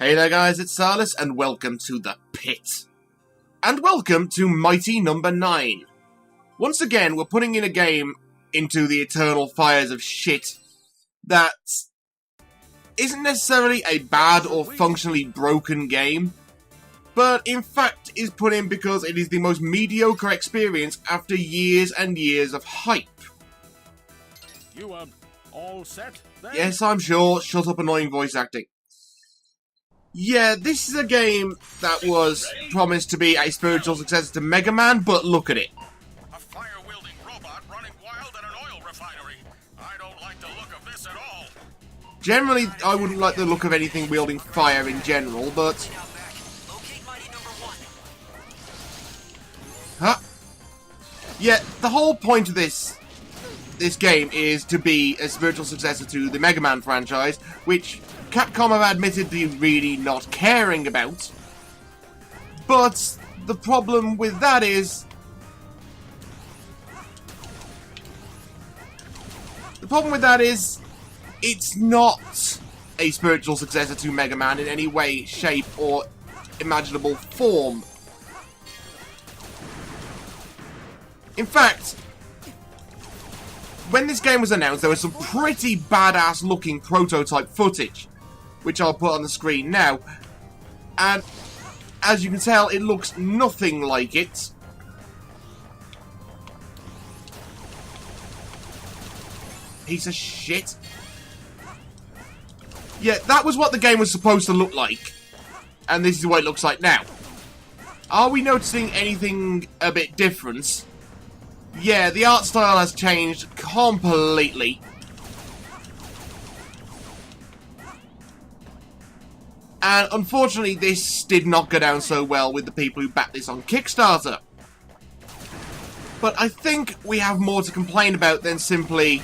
Hey there guys, it's Silas, and welcome to the pit. And welcome to Mighty number 9. Once again, we're putting in a game into the eternal fires of shit that isn't necessarily a bad or functionally broken game, but in fact is put in because it is the most mediocre experience after years and years of hype. You are all set then? Yes, I'm sure. Shut up, annoying voice acting. Yeah, this is a game that was promised to be a spiritual successor to Mega Man, but look at it. A fire-wielding robot running wild at an oil refinery. I don't like the look of this at all. Generally, I wouldn't like the look of anything wielding fire in general, but... Huh? Yeah, the whole point of this game is to be a spiritual successor to the Mega Man franchise, which Capcom have admitted they're really not caring about. But the problem with that is... it's not a spiritual successor to Mega Man in any way, shape, or imaginable form. In fact, when this game was announced, there was some pretty badass looking prototype footage, which I'll put on the screen now, and as you can tell, it looks nothing like it. Piece of shit. Yeah, that was what the game was supposed to look like, and this is what it looks like now. Are we noticing anything a bit different? Yeah, the art style has changed completely. And unfortunately, this did not go down so well with the people who backed this on Kickstarter. But I think we have more to complain about than simply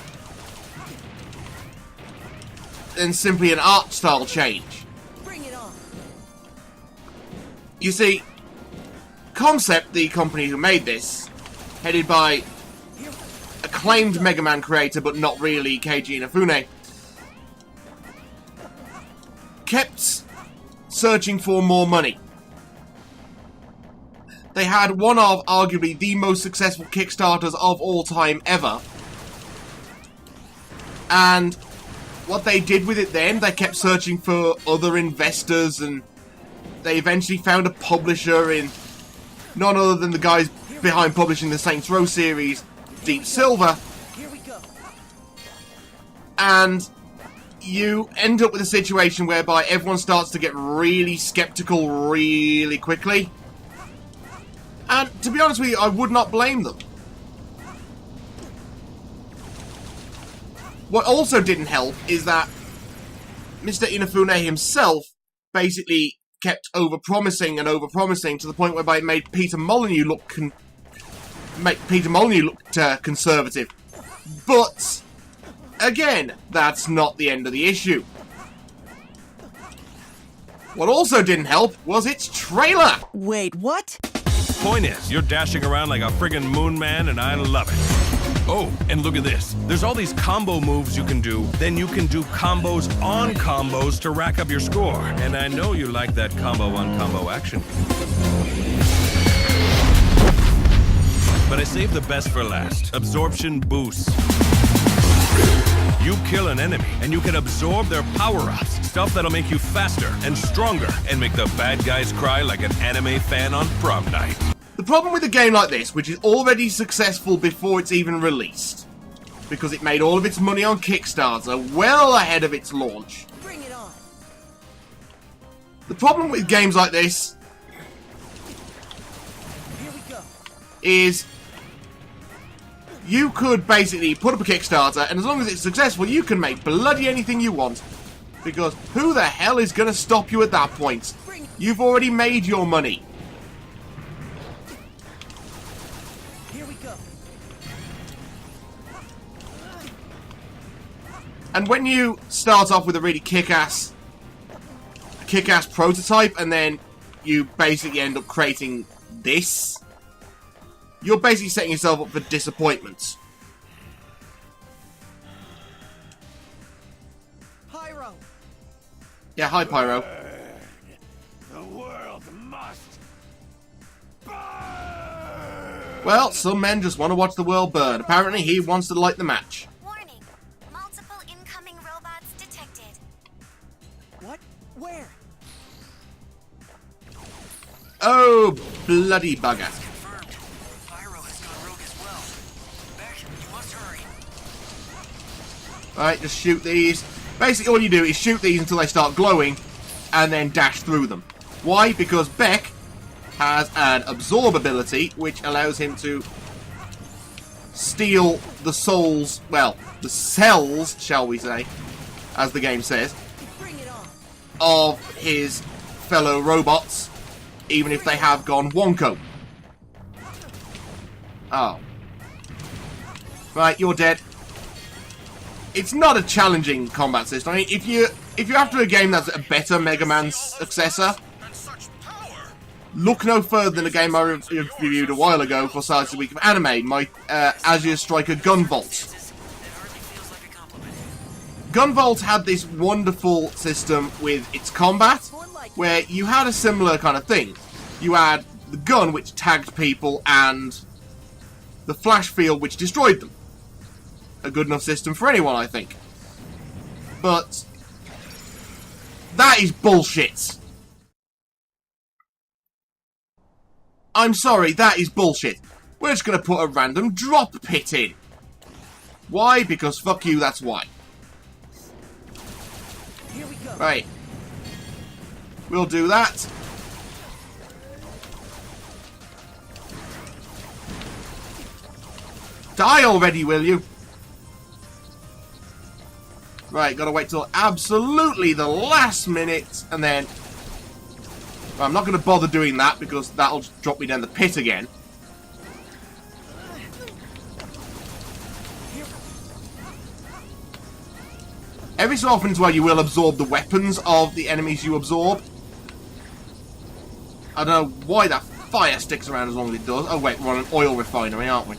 an art style change. Bring it on. You see, Comcept, the company who made this, headed by acclaimed Mega Man creator, but not really, Keiji Inafune, kept searching for more money. They had one of arguably the most successful Kickstarters of all time ever. And what they did with it then, they kept searching for other investors, and they eventually found a publisher in none other than the guys behind publishing the Saints Row series, Deep Silver. Here we go. And you end up with a situation whereby everyone starts to get really skeptical really quickly. And to be honest with you, I would not blame them. What also didn't help is that Mr. Inafune himself basically kept over-promising and over-promising to the point whereby it made Peter Molyneux look conservative. But again, that's not the end of the issue. What also didn't help was its trailer! Wait, what? Point is, you're dashing around like a friggin' moon man, and I love it. Oh, and look at this. There's all these combo moves you can do. Then you can do combos on combos to rack up your score. And I know you like that combo on combo action. But I saved the best for last. Absorption boosts. You kill an enemy, and you can absorb their power-ups. Stuff that'll make you faster and stronger, and make the bad guys cry like an anime fan on prom night. The problem with a game like this, which is already successful before it's even released, because it made all of its money on Kickstarter well ahead of its launch. Bring it on. The problem with games like this Here we go. is you could basically put up a Kickstarter, and as long as it's successful, you can make bloody anything you want. Because who the hell is going to stop you at that point? You've already made your money. Here we go. And when you start off with a really kick-ass prototype, and then you basically end up creating this, you're basically setting yourself up for disappointment. Pyro. Yeah, hi, Pyro. Well, some men just want to watch the world burn. Apparently, he wants to light the match. Warning. Multiple incoming robots detected. What? Where? Oh, bloody bugger. Confirmed. Pyro has gone rogue as well. Beck, you must hurry. Alright, just shoot these. Basically, all you do is shoot these until they start glowing, and then dash through them. Why? Because Beck has an absorb ability, which allows him to steal the souls, well, the cells, shall we say, as the game says, Bring it on. of his fellow robots, even if they have gone wonko. Oh. Right, you're dead. It's not a challenging combat system. I mean, if you're after a game that's a better Mega Man successor, And such power! look no further than a game I reviewed a while ago for Science of the Week of Anime, my Azure Striker Gunvolt. That hardly feels like a compliment. Gunvolt had this wonderful system with its combat, where you had a similar kind of thing. You had the gun, which tagged people, and the flash field, which destroyed them. A good enough system for anyone, I think. But that is bullshit. I'm sorry, that is bullshit. We're just going to put a random drop pit in. Why? Because fuck you, that's why. Here we go. Right. We'll do that. Die already, will you? Right, gotta wait till absolutely the last minute, and then... Well, I'm not gonna bother doing that, because that'll just drop me down the pit again. Every so often as well, you will absorb the weapons of the enemies you absorb. I don't know why that fire sticks around as long as it does. Oh wait, we're on an oil refinery, aren't we?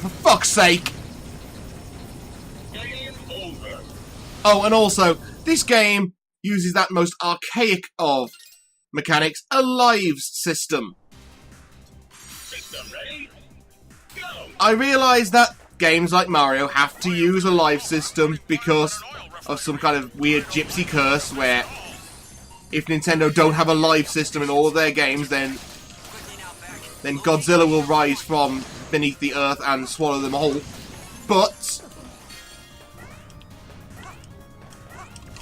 For fuck's sake! Game over. Oh, and also, this game uses that most archaic of mechanics, a lives system. System ready? Go! I realise that games like Mario have to use a live system because of some kind of weird gypsy curse where if Nintendo don't have a live system in all of their games, then Godzilla will rise from beneath the earth and swallow them whole. But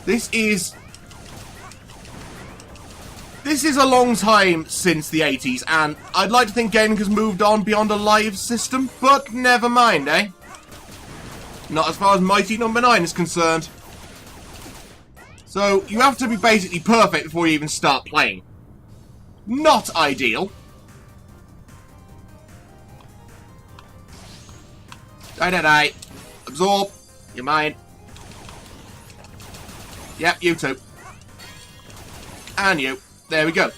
this is a long time since the 80s, and I'd like to think gaming has moved on beyond a live system, but never mind, eh? Not as far as Mighty Number 9 is concerned. So, you have to be basically perfect before you even start playing. Not ideal. Die. Absorb. You're mine. Yep, you too. And you. There we go.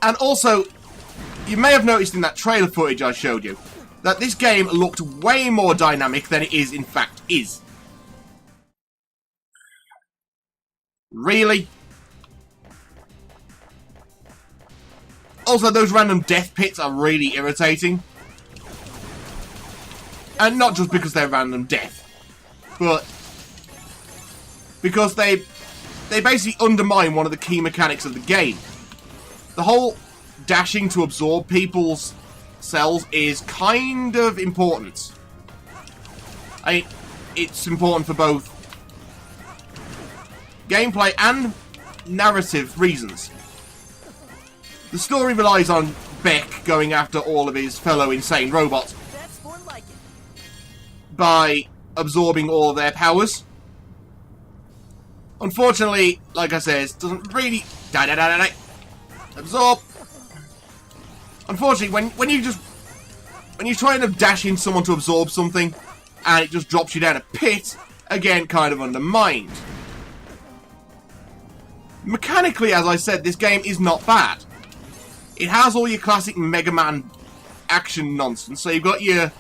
And also, you may have noticed in that trailer footage I showed you, that this game looked way more dynamic than it in fact is. Really? Also, those random death pits are really irritating. And not just because they're random death, but because they basically undermine one of the key mechanics of the game. The whole dashing to absorb people's cells is kind of important. It's important for both gameplay and narrative reasons. The story relies on Beck going after all of his fellow insane robots That's more like it. by absorbing all of their powers. Unfortunately, like I said, it doesn't really... Die. Absorb. Unfortunately, when you try and dash in someone to absorb something, and it just drops you down a pit, again, kind of undermined. Mechanically, as I said, this game is not bad. It has all your classic Mega Man action nonsense. So you've got your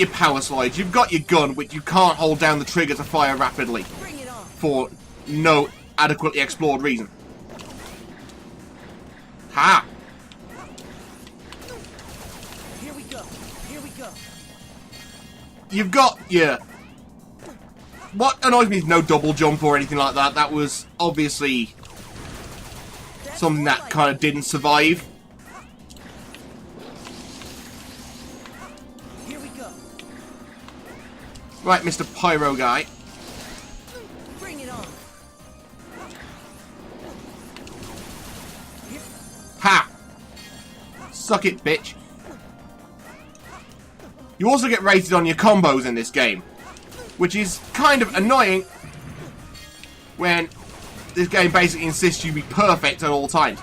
power slides, you've got your gun, which you can't hold down the trigger to fire rapidly Bring it on. for no adequately explored reason. Ha! Here we go. Here we go. You've got your... What annoys me is no double jump or anything like that. That was obviously something that kind of didn't survive. Here we go. Right, Mr. Pyro guy. Bring it on. Ha! Suck it, bitch. You also get rated on your combos in this game, which is kind of annoying when this game basically insists you be perfect at all times.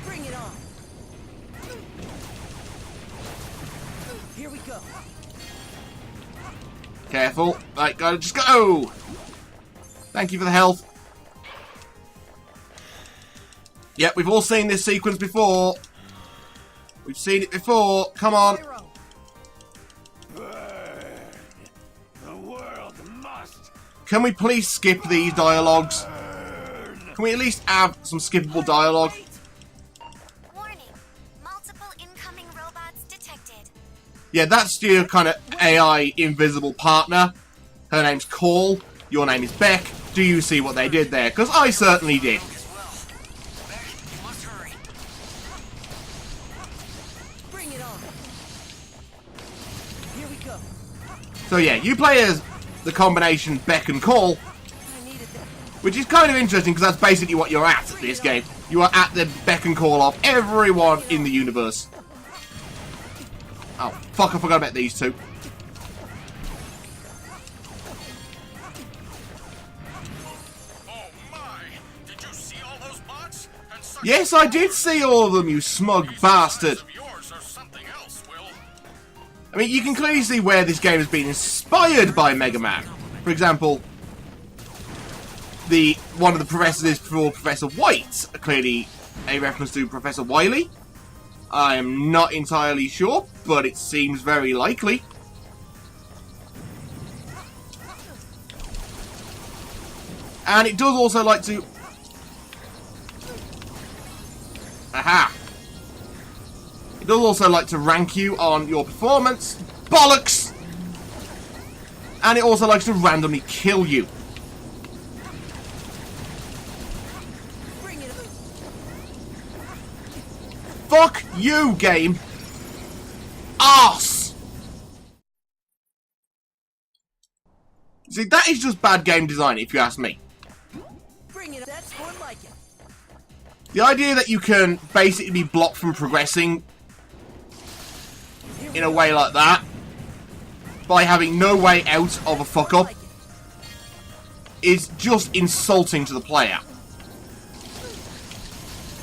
Bring it on. Here we go. Careful. Right, gotta just go! Thank you for the health. Yep, we've all seen this sequence before. We've seen it before. Come on. Pyro. The world must. Can we please skip these dialogues? Can we at least have some skippable dialogue? Warning. Multiple incoming robots detected. Yeah, that's your kind of AI invisible partner. Her name's Call. Your name is Beck. Do you see what they did there? Because I certainly did. Rogue as well. Beck, you must hurry. Bring it on. Here we go. So yeah, you play as the combination Beck and Call, I needed that. which is kind of interesting because that's basically what you're at this game. You are at the beck and call of everyone in the universe. Oh, fuck, I forgot about these two. Oh my! Did you see all those bots? And such Yes, I did see all of them, you smug bastard. of yours are something else, Will. I mean, you can clearly see where this game has been inspired by Mega Man. For example, one of the professors is for Professor White, clearly a reference to Professor Wily. I am not entirely sure, but it seems very likely. And it does also like to... Aha! It does also like to rank you on your performance. Bollocks! And it also likes to randomly kill you. Bring it on. Fuck you, game! Arse! See, that is just bad game design, if you ask me. Bring it on. That's more like it. The idea that you can basically be blocked from progressing in a way like that by having no way out of a fuck up Like it. is just insulting to the player.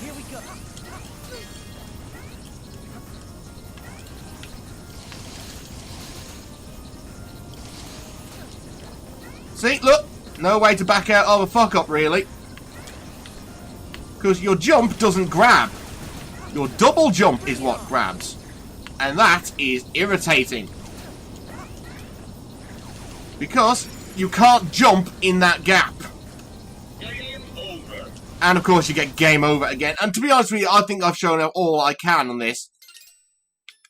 Here we go. See, look, no way to back out of a fuck up, really. Because your jump doesn't grab. Your double jump is what grabs. And that is irritating. Because you can't jump in that gap. Game over. And of course you get game over again. And to be honest with you, I think I've shown all I can on this.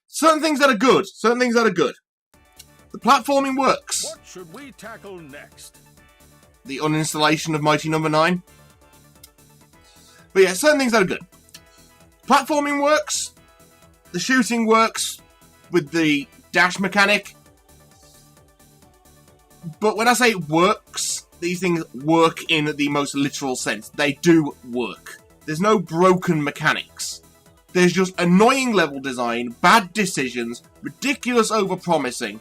Certain things that are good. Certain things that are good. The platforming works. What should we tackle next? The uninstallation of Mighty Number 9. But yeah, certain things that are good. Platforming works. The shooting works with the dash mechanic. But when I say works, these things work in the most literal sense. They do work. There's no broken mechanics. There's just annoying level design, bad decisions, ridiculous overpromising,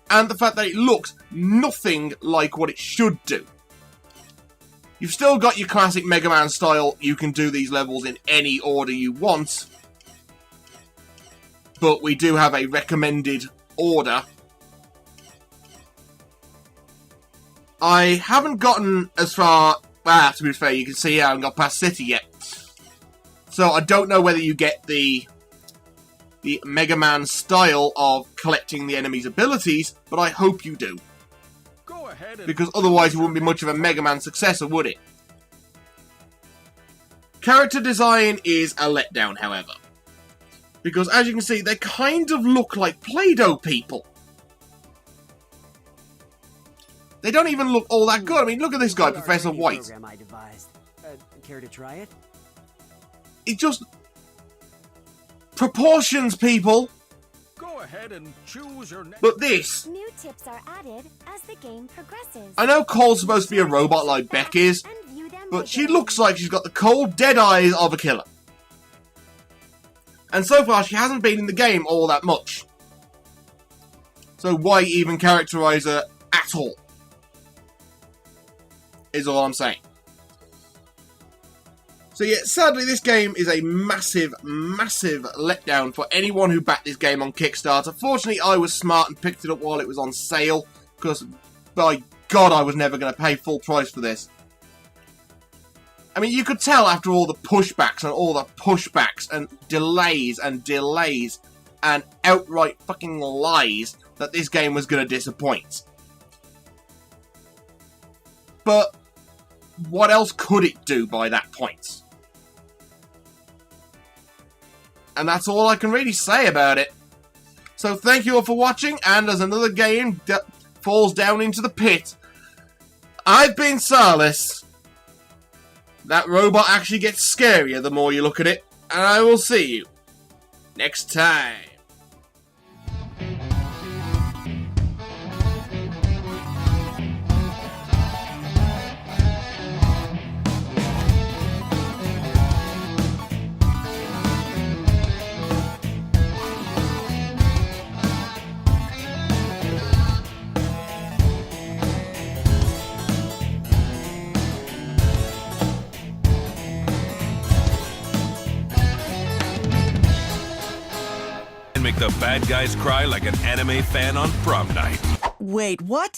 and the fact that it looks nothing like what it should do. You've still got your classic Mega Man style, you can do these levels in any order you want, but we do have a recommended order. I haven't gotten as far... Well, to be fair, you can see I haven't got past City yet. So I don't know whether you get the Mega Man style of collecting the enemy's abilities, but I hope you do. Go ahead and Because otherwise it wouldn't be much of a Mega Man successor, would it? Character design is a letdown, however. Because, as you can see, they kind of look like Play-Doh people. They don't even look all that good. I mean, look at this guy, Professor White. Program I devised. Care to try it? It just... proportions, people. Go ahead and choose your next. But this... New tips are added as the game progresses. I know Cole's supposed to be a robot like Beck is, And view them but she regularly. looks like she's got the cold, dead eyes of a killer. And so far, she hasn't been in the game all that much. So why even characterize her at all? Is all I'm saying. So yeah, sadly this game is a massive, massive letdown for anyone who backed this game on Kickstarter. Fortunately, I was smart and picked it up while it was on sale, because, by God, I was never going to pay full price for this. I mean, you could tell after all the pushbacks and delays and outright fucking lies that this game was going to disappoint. But what else could it do by that point? And that's all I can really say about it. So thank you all for watching, and as another game falls down into the pit, I've been Salis. That robot actually gets scarier the more you look at it, and I will see you next time. And make the bad guys cry like an anime fan on prom night. Wait, what?